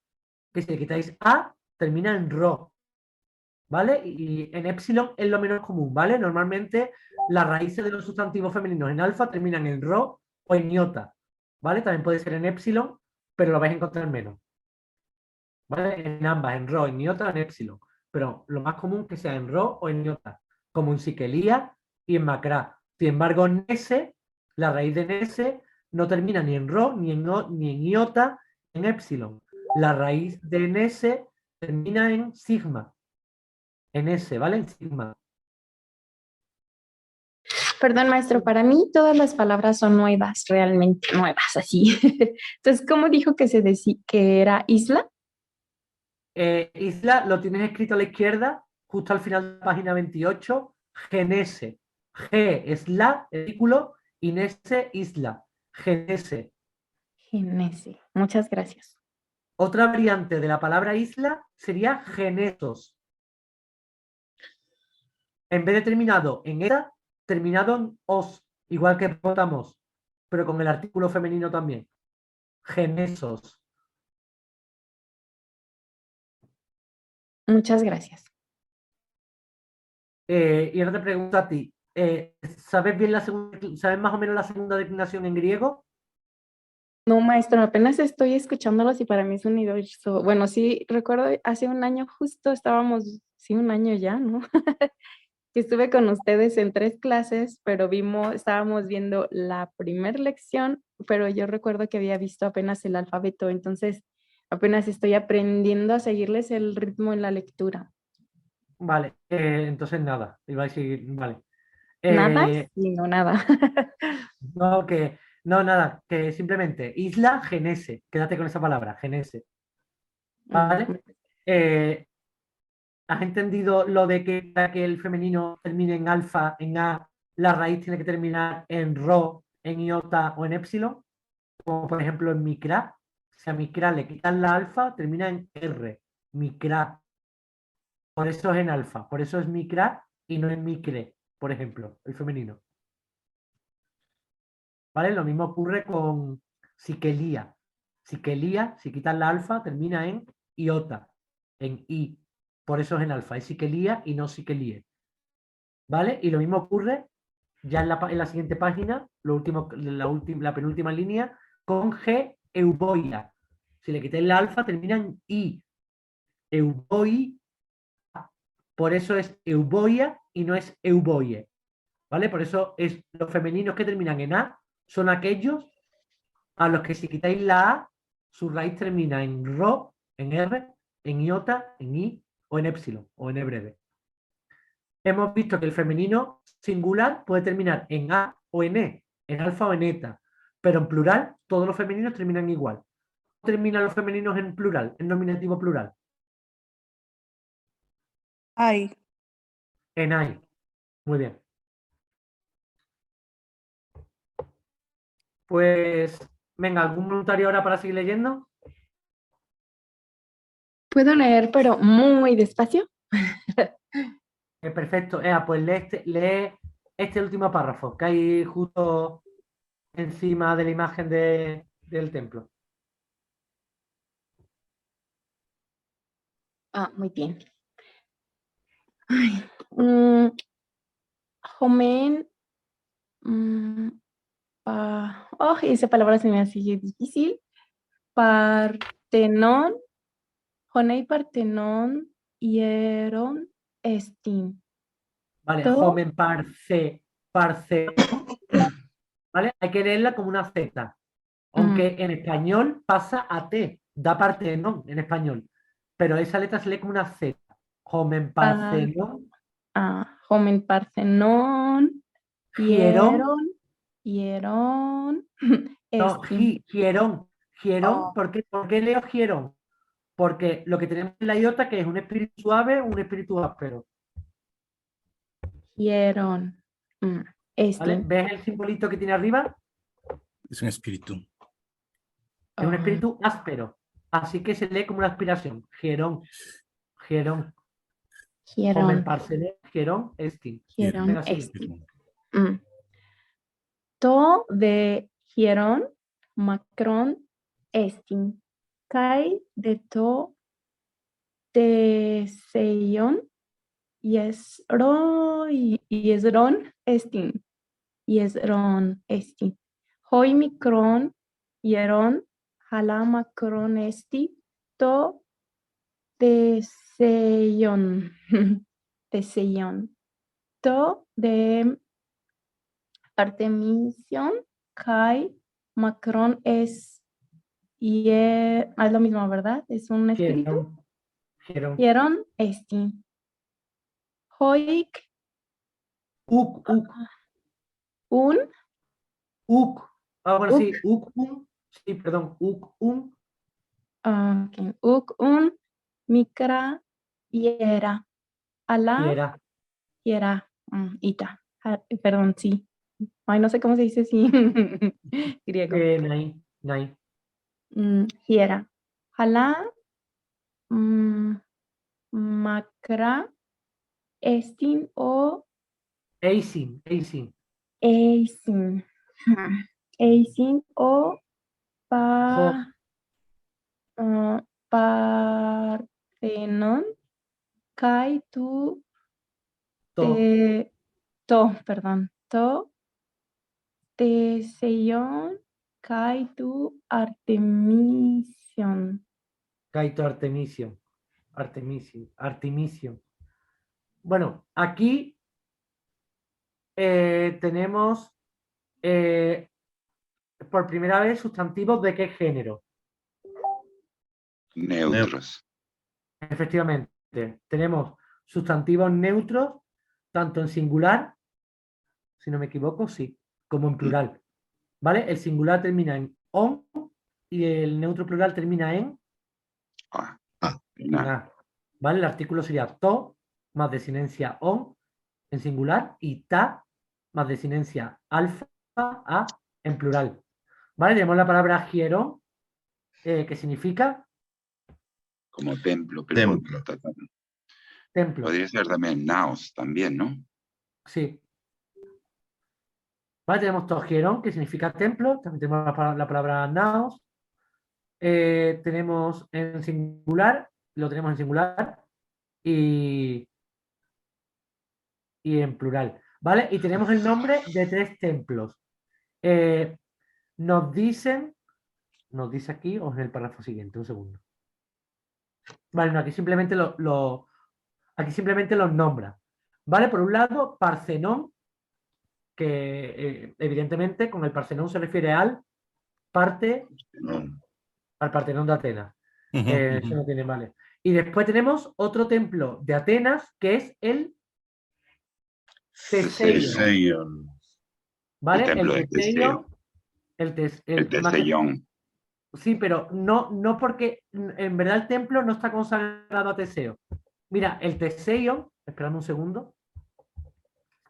S2: que si le quitáis a, termina en ro. ¿Vale? Y en épsilon es lo menos común, ¿vale? Normalmente las raíces de los sustantivos femeninos en alfa terminan en ro o en iota, ¿vale? También puede ser en épsilon, pero lo vais a encontrar menos, ¿vale? En ambas, en ro, en iota o en épsilon, pero lo más común que sea en ro o en iota, como en siquelía y en macra. Sin embargo, en nese, la raíz de nese no termina ni en ro, ni en iota, en épsilon. La raíz de nese termina en sigma. En ese, ¿vale? En sigma.
S6: Perdón, maestro, para mí todas las palabras son nuevas, realmente nuevas, así. Entonces, ¿cómo dijo que se decía que era isla?
S2: Isla, lo tienes escrito a la izquierda, justo al final de la página 28, genese. G es la, el artículo, y nese, isla. Genese.
S6: Genese. Muchas gracias.
S2: Otra variante de la palabra isla sería genesos. En vez de terminado en eta, terminado en os, igual que votamos, pero con el artículo femenino también. Genesos.
S6: Muchas gracias.
S2: Y ahora te pregunto a ti, ¿sabes bien sabes más o menos la segunda declinación en griego?
S6: No, maestro, apenas estoy escuchándolos y para mí es un universo. Bueno, sí, recuerdo hace un año justo estábamos, sí, un año ya, ¿no? Que estuve con ustedes en 3 clases, pero estábamos viendo la primera lección, pero yo recuerdo que había visto apenas el alfabeto, entonces apenas estoy aprendiendo a seguirles el ritmo en la lectura.
S2: Vale, entonces nada, iba a decir, vale.
S6: ¿Nada? Sí, no, nada.
S2: No, nada, que simplemente isla, genese, quédate con esa palabra, genese. ¿Vale? ¿Has entendido lo de que para que el femenino termine en alfa, en A, la raíz tiene que terminar en ro, en iota o en épsilon? Como por ejemplo en micra. Si a micra le quitan la alfa, termina en R, micra. Por eso es en alfa, por eso es micra y no en micre, por ejemplo, el femenino. ¿Vale? Lo mismo ocurre con siquelía. Siquelía, si quitan la alfa, termina en iota, en I. Por eso es en alfa, es siquelía y no siquelie. ¿Vale? Y lo mismo ocurre ya en la siguiente página, la penúltima línea, con G, euboia. Si le quitéis la alfa, termina en I. Euboi. Por eso es euboia y no es euboie. ¿Vale? Por eso es los femeninos que terminan en A son aquellos a los que si quitáis la A, su raíz termina en ro, en R, en iota, en I o en épsilon o en E breve. Hemos visto que el femenino singular puede terminar en A o en E, en alfa o en eta, pero en plural todos los femeninos terminan igual. ¿Cómo terminan los femeninos en plural, en nominativo plural?
S5: Ay,
S2: En ay. Muy bien. Pues, venga, ¿algún voluntario ahora para seguir leyendo?
S6: ¿Puedo leer, pero muy despacio?
S2: Perfecto. Pues lee este último párrafo que hay justo encima de la imagen del templo.
S6: Muy bien. Jomen. Esa palabra se me hace difícil. Partenón. Jonei Partenón hieron estin.
S2: Vale,
S6: To-
S2: joven Parcenón, ¿vale? Hay que leerla como una Z, aunque en español pasa a T, da Partenón en español, pero esa letra se lee como una Z. Joven Parcenón,
S6: Jomen Partenón
S2: Hierón,
S6: hieron
S2: no,
S6: estin.
S2: Hierón,
S6: Oh.
S2: ¿por qué leo Hierón? Porque lo que tenemos en la iota que es un espíritu suave, un espíritu áspero.
S6: Hieron
S2: ¿Vale?
S6: estin.
S2: ¿Ves el simbolito que tiene arriba?
S8: Es un espíritu.
S2: Es un espíritu áspero. Así que se lee como una aspiración. Hierón. Hierón. Jomen Parcené, Hierón, Estin.
S6: Hierón
S2: Venga, sigue.
S6: estin. To de hieron Macron estin. Kai de to de seion Yesron estin. Yesron estin. Hoi micron hieron hala macron esti to de seion. De seion. To de Artemision, Kai, Macron es lo mismo, ¿verdad? Es un espíritu.
S2: Hierón.
S6: Hieron estin. Hoik,
S2: Uk.
S6: un,
S2: Uk. Bueno,
S6: Uk.
S2: sí. Uk, sí, perdón. Uk,
S6: uk, un, micra, hiera. Ala, hiera. Ita. Perdón, sí. Ay, no sé cómo se dice sí. Griego.
S2: Nai.
S6: Hiera. Hala, macra, estin o
S2: Eisin.
S6: eisin. Eisin o parthenon kai tu perdón. To teseion kai tu artemision.
S2: Kaito Artemision. Bueno, aquí tenemos por primera vez sustantivos de qué género.
S3: Neutros.
S2: Efectivamente, tenemos sustantivos neutros, tanto en singular, si no me equivoco, sí, como en plural. ¿Vale? El singular termina en on y el neutro plural termina en
S3: A.
S2: ¿Vale? El artículo sería to más desinencia on en singular y ta más desinencia alfa a en plural. ¿Vale? Tenemos la palabra hierón, que significa
S3: Como templo, pero
S2: templo.
S3: podría ser también naos, también, ¿no?
S2: Sí. ¿Vale? Tenemos tohierón, que significa templo. También tenemos la palabra naos. Tenemos en singular, lo tenemos en singular y en plural. ¿Vale? Y tenemos el nombre de 3 templos. Nos dice aquí o en el párrafo siguiente, un segundo. Vale, no, aquí simplemente los nombra. ¿Vale? Por un lado, Parcenón, que evidentemente con el Parcenón se refiere al Partenón de Atenas. Eso no tiene, vale. Y después tenemos otro templo de Atenas, que es el Teseion. ¿Vale?
S3: El templo de Teseo.
S2: El
S3: El Teseion.
S2: Sí, pero no porque en verdad el templo no está consagrado a Teseo. Mira, el Teseion, esperadme un segundo,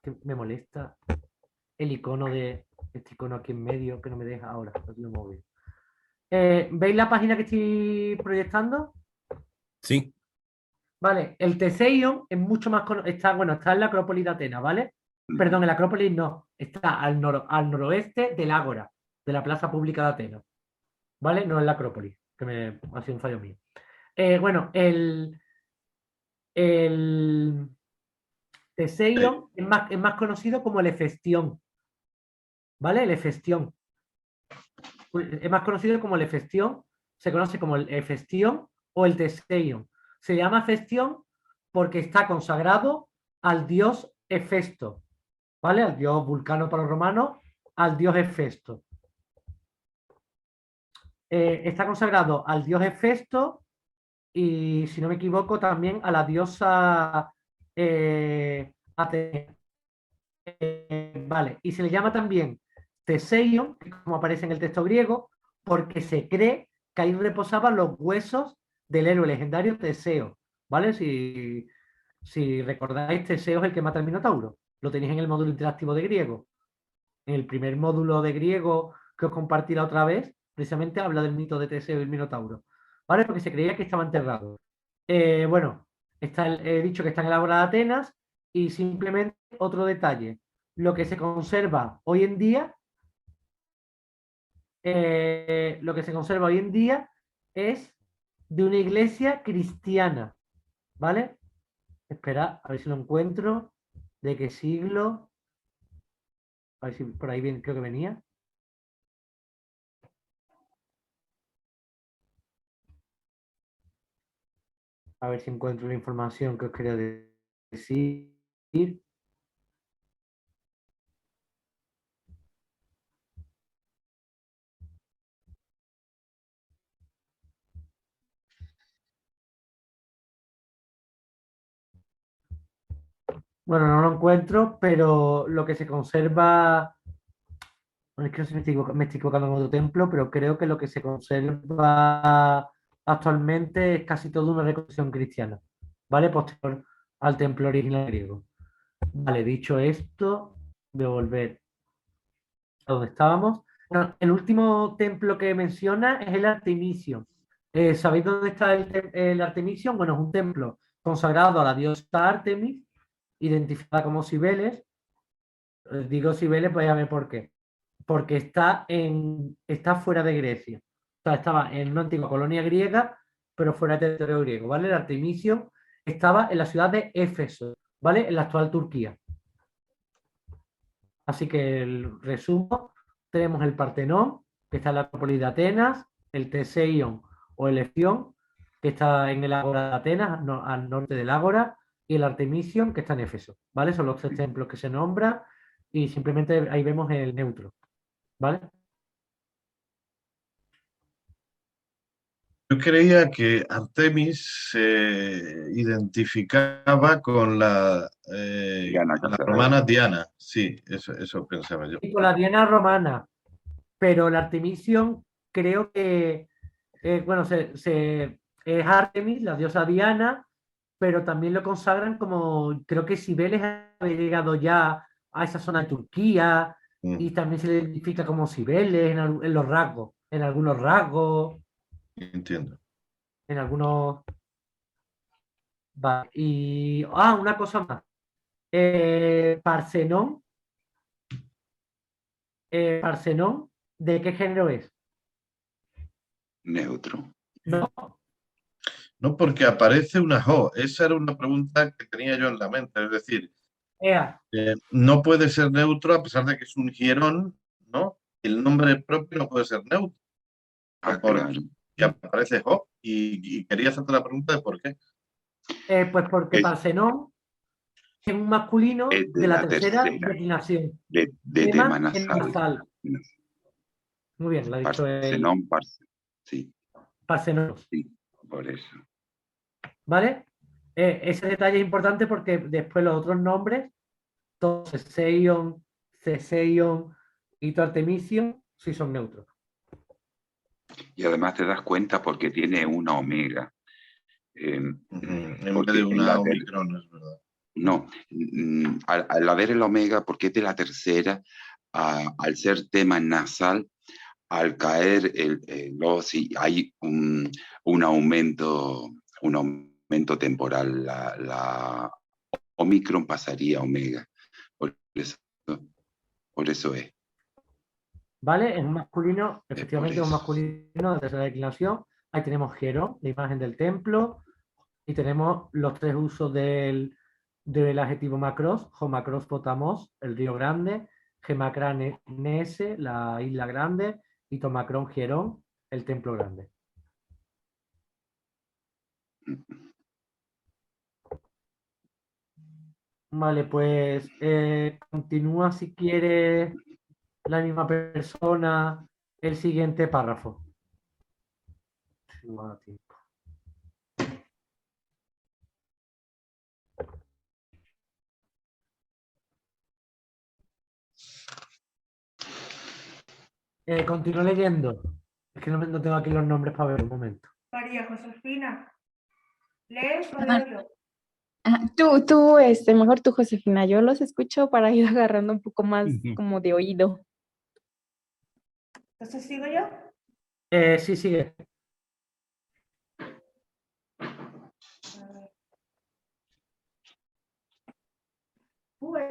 S2: que me molesta el icono este icono aquí en medio que no me deja ahora, lo móvil. ¿Veis la página que estoy proyectando?
S8: Sí.
S2: Vale, el Teseion es mucho más está en la Acrópolis de Atenas, ¿vale? Perdón, en la Acrópolis no, está al noroeste del Ágora, de la plaza pública de Atenas, ¿vale? No en la Acrópolis, que ha sido un fallo mío. Bueno, el Teseion es más conocido como el Hefestión, ¿vale? El Hefestión. Es más conocido como el Hefestión, se conoce como el Hefestión o el Teseion. Se llama Hefestión porque está consagrado al dios Hefesto, ¿vale? Al dios Vulcano para los romanos, al dios Hefesto. Está consagrado al dios Hefesto y, si no me equivoco, también a la diosa Atenea. Vale, y se le llama también Teseion, como aparece en el texto griego, porque se cree que ahí reposaban los huesos del héroe legendario Teseo, ¿vale? Si recordáis, Teseo es el que mata al Minotauro. Lo tenéis en el módulo interactivo de griego. En el primer módulo de griego que os compartí la otra vez, precisamente habla del mito de Teseo y el Minotauro, ¿vale? Porque se creía que estaba enterrado. Bueno, he dicho que está en el Ágora de Atenas y simplemente otro detalle. Lo que se conserva hoy en día es de una iglesia cristiana, ¿vale? Espera, a ver si lo encuentro. ¿De qué siglo? A ver si por ahí creo que venía. A ver si encuentro la información que os quería decir. Bueno, no lo encuentro, pero lo que se conserva... Bueno, es que no sé si me estoy equivocando en otro templo, pero creo que lo que se conserva actualmente es casi toda una reconstrucción cristiana, ¿vale? Posterior al templo original griego. Vale, dicho esto, voy a volver a donde estábamos. Bueno, el último templo que menciona es el Artemisio. ¿Sabéis dónde está el Artemisio? Bueno, es un templo consagrado a la diosa Artemis, identificada como Cibeles. Digo Cibeles, pues ya ver por qué. Porque está fuera de Grecia. O sea, estaba en una antigua colonia griega, pero fuera del territorio griego, ¿vale? El Artemisio estaba en la ciudad de Éfeso, ¿vale? En la actual Turquía. Así que el resumo, tenemos el Partenón, que está en la Acrópolis de Atenas, el Teseion o el Hefestión, que está en el Ágora de Atenas, al norte del Ágora, y el Artemision, que está en Éfeso, ¿vale? Son los 3 templos que se nombran y simplemente ahí vemos el neutro, ¿vale?
S1: Yo creía que Artemis se identificaba con la romana Diana. Sí, eso pensaba yo.
S2: Y con la Diana romana, pero el Artemision creo que, bueno, es Artemis, la diosa Diana, pero también lo consagran como, creo que Cibeles había llegado ya a esa zona de Turquía y también se le identifica como Cibeles en los rasgos, en algunos rasgos.
S1: Entiendo.
S2: En algunos... Vale. Y... una cosa más. Parcenón. Parcenón, ¿de qué género es?
S3: Neutro.
S2: No.
S1: No, porque aparece una Jo. Esa era una pregunta que tenía yo en la mente. Es decir, no puede ser neutro a pesar de que es un hierón, ¿no? El nombre propio no puede ser neutro.
S3: Claro.
S1: Y aparece Jo. Y quería hacerte la pregunta de por qué.
S2: Pues porque Parcenón es un masculino de la tercera declinación.
S3: De tema nasal.
S2: Muy bien, lo ha dicho
S3: Parcenón, sí.
S2: Parcenón.
S3: Sí, por eso.
S2: ¿Vale? Ese detalle es importante porque después los otros nombres, Teseion, Ceseion y Artemision, sí son neutros.
S3: Y además te das cuenta porque tiene una omega.
S1: En vez de una omicron, es verdad.
S3: No, al haber el omega, porque es de la tercera, al ser tema nasal, al caer hay un aumento momento temporal, la Omicron pasaría a Omega. Por eso es.
S2: ¿Vale? Es un masculino, efectivamente es un masculino de tercera declinación. Ahí tenemos Jerón, la imagen del templo, y tenemos los tres usos del adjetivo macros: Homacros Potamos, el río grande; Gemacranese, la isla grande; y Tomacron Jerón, el templo grande. Vale, pues continúa si quiere la misma persona el siguiente párrafo. Si no da tiempo. Continúo leyendo. Es que no tengo aquí los nombres para ver un momento.
S5: María Josefina, ¿lees o
S6: Ajá.
S5: leo yo?
S6: Mejor tú, Josefina, yo los escucho para ir agarrando un poco más
S8: Ujú.
S6: como de oído.
S5: Entonces, ¿sigo yo?
S2: Sí, sigue.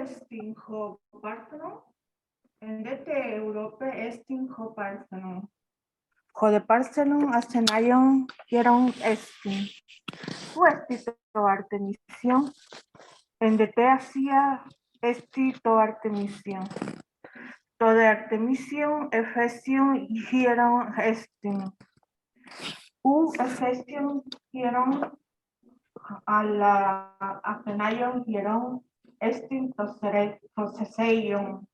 S5: Estin ho Parthenon, en dette Europe estin ho Parthenon. Ho de Parthenon ascenaion hieron estin. To Artemision, en dette Asia esti to Artemision. To de Artemision Efesion hieron estin. Efesion hieron a la ascenaion hieron estin to Seseion.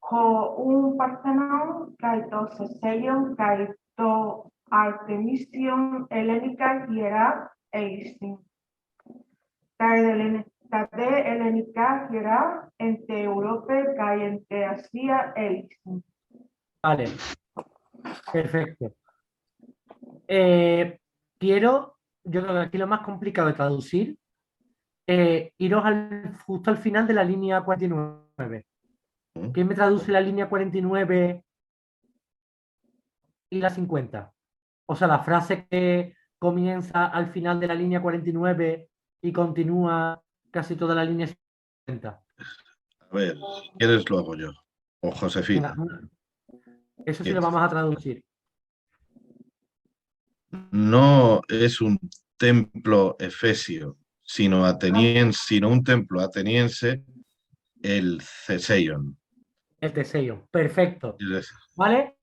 S5: Ho Parthenon kai to Seseion kai to Artemision Helenica hiera eisin. Kai de Helenica hiera ente Europe kai ente Asia eisin.
S2: Vale, perfecto. Yo creo que aquí lo más complicado de traducir, iros justo al final de la línea 49. ¿Quién me traduce la línea 49 y la 50? O sea, la frase que comienza al final de la línea 49 y continúa casi toda la línea 50.
S1: A ver, si quieres lo hago yo. O Josefina.
S2: Venga, eso sí lo vamos a traducir.
S1: No es un templo efesio, sino un templo ateniense, el Ceseion.
S2: El Teseion. Perfecto.
S1: Es decir,
S2: ¿Vale?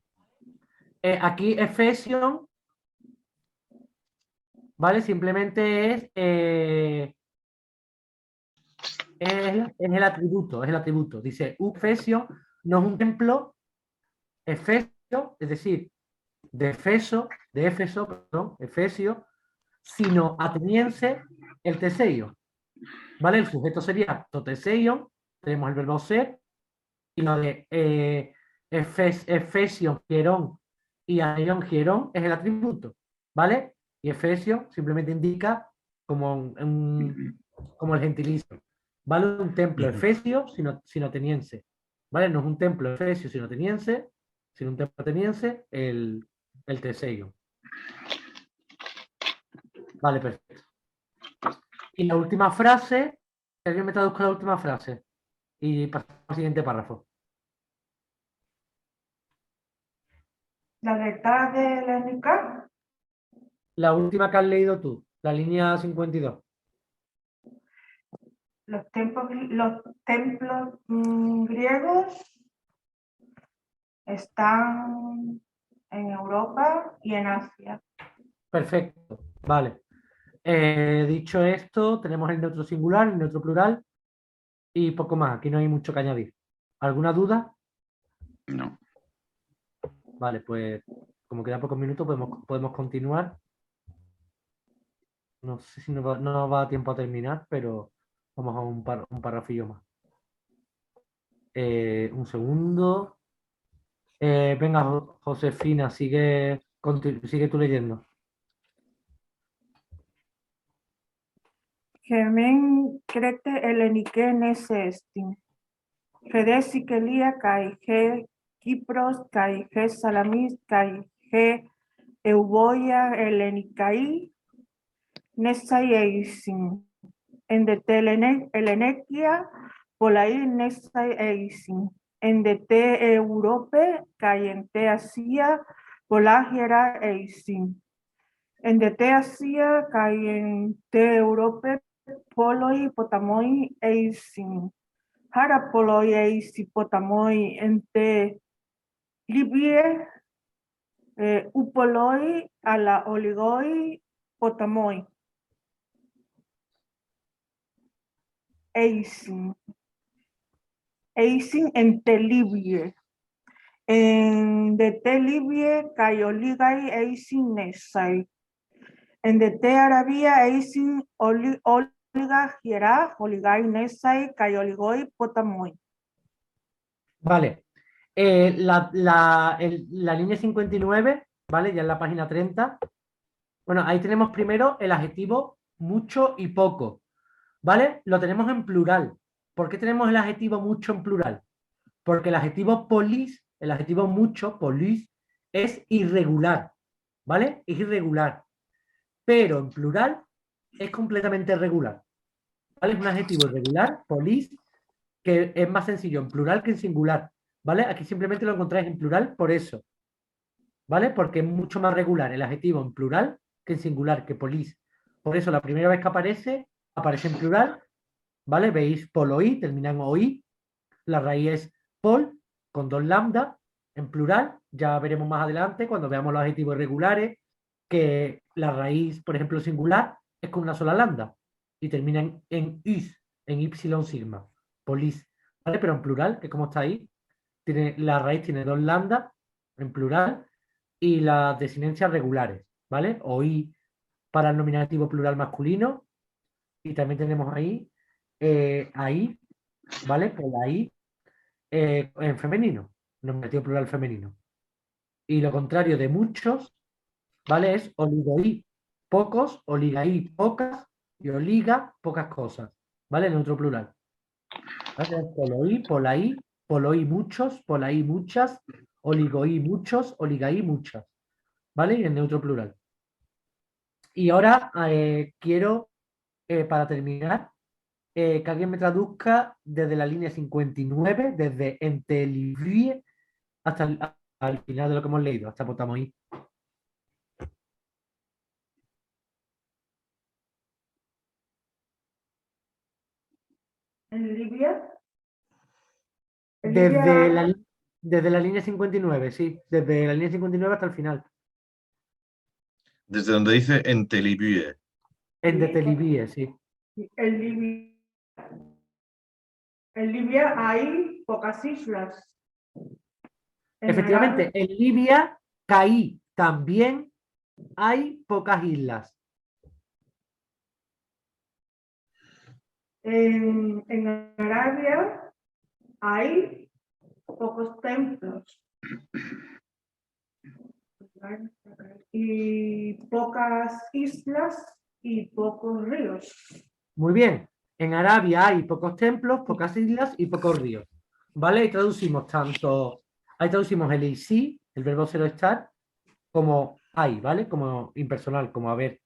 S2: Aquí Efesion, ¿vale? Simplemente es el atributo. Dice, Efesio no es un templo, Efesio, es decir, de Éfeso, perdón, Efesio, sino ateniense, el Teseion. ¿Vale? El sujeto sería Toteseion, tenemos el verbo ser, y lo de Efesio, Hierón y Aion, Hierón es el atributo, ¿vale? Y Efesio simplemente indica como el gentilicio, ¿vale? Un templo efesio sino ateniense, ¿vale? No es un templo efesio sino ateniense, sino un templo ateniense, el Teseion. Vale, perfecto. Y la última frase, alguien me traduzca la última frase y pasamos al siguiente párrafo.
S5: La letra de Helenica,
S2: La última que has leído tú, la línea 52.
S5: los templos griegos están en Europa y en Asia.
S2: Perfecto, vale. Dicho esto, tenemos el neutro singular, el neutro plural y poco más. Aquí no hay mucho que añadir. ¿Alguna duda?
S3: No.
S2: Vale, pues como quedan pocos minutos podemos continuar. No sé si no nos va a tiempo a terminar, pero vamos a un párrafillo más. Un segundo. Venga, Josefina, sigue tú leyendo.
S5: Gemen crete Helenike nese estin. Gede Sikelia kai G Kipros kai G Salamis kai G Euboia Helenikai Nesai Eisin. En de Telenequia, Polai Nesai Eisin. En de Te Europe, Cayente Asia, Polagiera Eisin. En de Te Asia, Cayente Europe, Poloi Potamoi Eisin. Hara Poloi Eisi Potamoi en Te Libie, Upoloi a la Oligoi Potamoi. Eisin. Eisin en Telibie. En de Telibie, Cayoligai Eisin Nesai. En de Te Arabia, Eisin Oliga Giera, Oligai Nesai, Cayoligoi Potamoi.
S2: Vale. La línea 59, ¿vale? Ya en la página 30. Bueno, ahí tenemos primero el adjetivo mucho y poco, ¿vale? Lo tenemos en plural. ¿Por qué tenemos el adjetivo mucho en plural? Porque el adjetivo polis, el adjetivo mucho, polis, es irregular, ¿vale? Es irregular. Pero en plural es completamente regular, ¿vale? Es un adjetivo irregular, polis, que es más sencillo en plural que en singular, ¿vale? Aquí simplemente lo encontráis en plural por eso, ¿vale? Porque es mucho más regular el adjetivo en plural que en singular, que polis. Por eso la primera vez que aparece en plural, ¿vale? Veis poloi, termina en oi, la raíz es pol, con 2 lambda, en plural, ya veremos más adelante cuando veamos los adjetivos irregulares, que la raíz, por ejemplo, singular, es con una sola lambda, y termina en is, en y sigma, polis, ¿vale? Pero en plural, que como está ahí, la raíz tiene 2 lambda, en plural, y las desinencias regulares, ¿vale? Oí para el nominativo plural masculino, y también tenemos ahí, ahí, ¿vale? Por ahí, en femenino, nominativo plural femenino. Y lo contrario de muchos, ¿vale? Es oligoí, pocos, oligaí, pocas, y oliga, pocas cosas, ¿vale? Neutro plural. ¿Vale? Poloí, polaí, poloí muchos, polaí muchas, oligoí muchos, oligaí muchas, ¿vale? Y en neutro plural. Y ahora quiero, para terminar, que alguien me traduzca desde la línea 59, desde Entelivie hasta al final de lo que hemos leído, hasta Potamoí.
S5: ¿En Libia?
S2: Desde la línea 59, sí, desde la línea 59 hasta el final.
S1: Desde donde dice en Telibie.
S2: En de Telivie, sí.
S5: En Libia hay pocas islas.
S2: Efectivamente, en Libia, Caí, también hay pocas islas.
S5: En Arabia hay pocos templos y pocas islas y pocos ríos.
S2: Muy bien. En Arabia hay pocos templos, pocas islas y pocos ríos. ¿Vale? Y traducimos ahí traducimos el sí, el verbo ser o estar, como hay, ¿vale? Como impersonal, como haber.